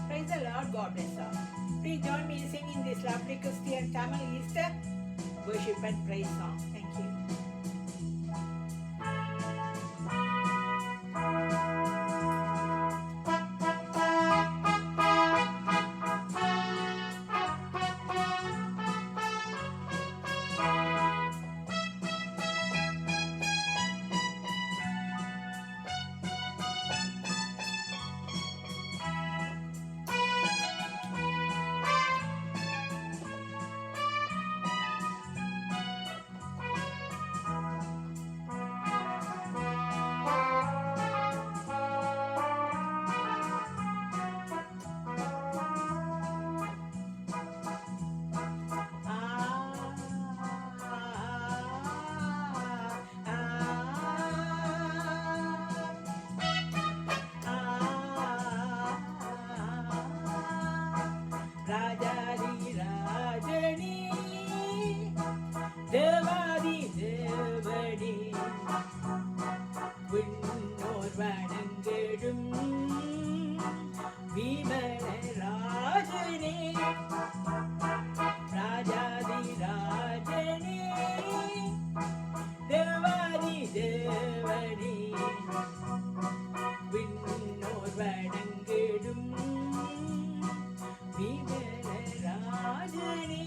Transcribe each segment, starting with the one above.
Praise the Lord, God bless all. Please join me in singing this lovely Christian Tamil Easter worship and praise song. Thank you. ராஜாதி ராஜனே தேவாதி தேவனே விண்ணோர் வணங்கிடும் விமல ராஜனே ராஜாதி ராஜனே தேவாதி தேவனே விண்ணோர் வணங்கிடும் ராஜனே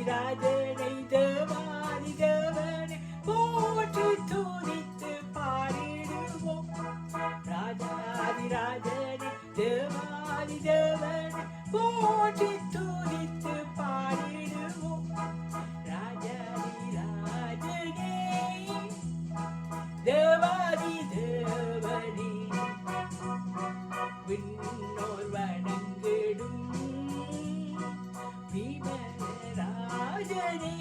ராஜனை தேவாதி தேவனை போற்றி துதித்து பாடிடுவோம். ராஜாதி ராஜனை தேவாதி தேவனை போற்றி துதித்து பாடிடுவோம். ராஜாதி ராஜனே தேவாதி தேவனே விண்ணோர் வணங்கிடும் ராஜனே.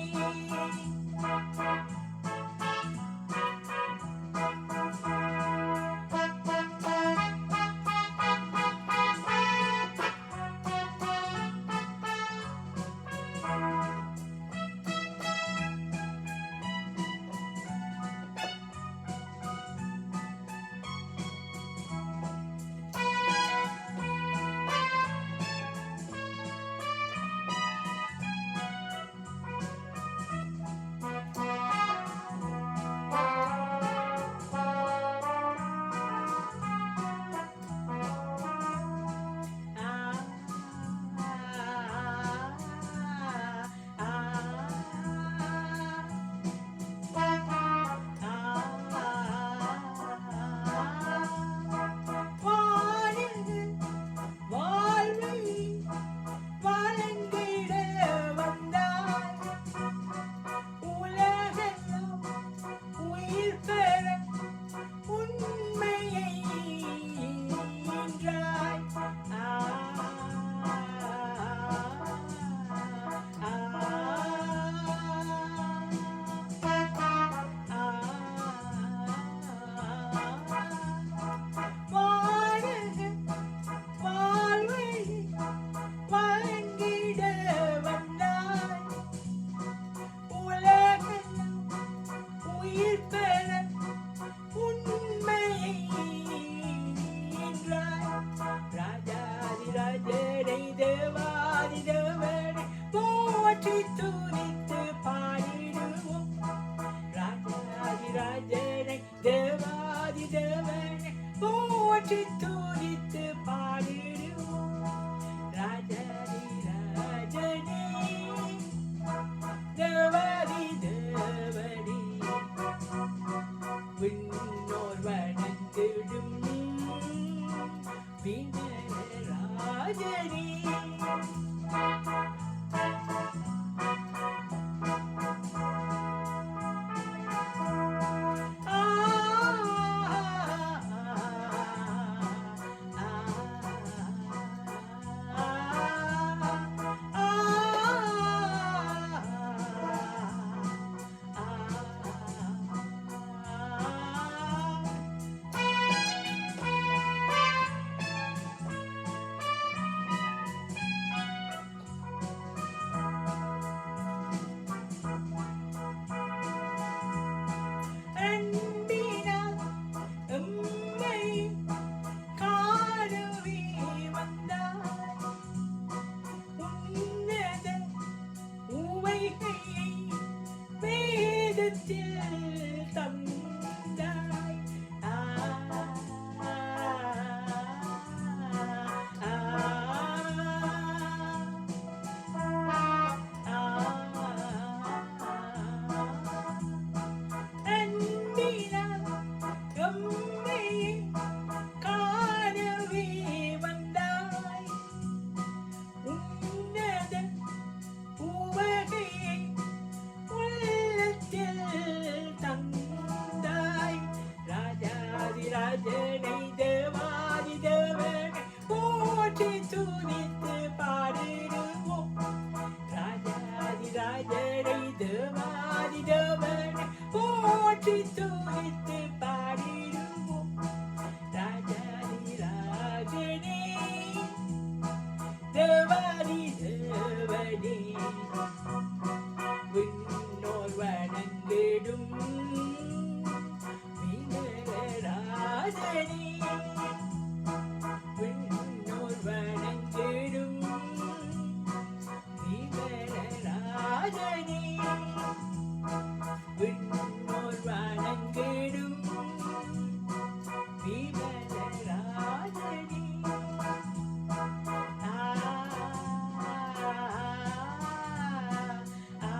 ராஜனே விண்ணோர் வணங்கிடும் விமல ராஜனே ஆ, ஆ,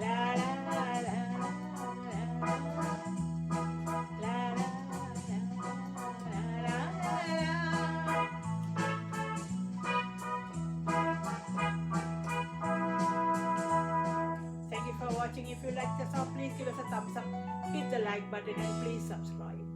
லா, லா, லா, லா, லா, லா, லா. Thank you for watching. If you like the song, please give us a thumbs up, hit the like button and please subscribe.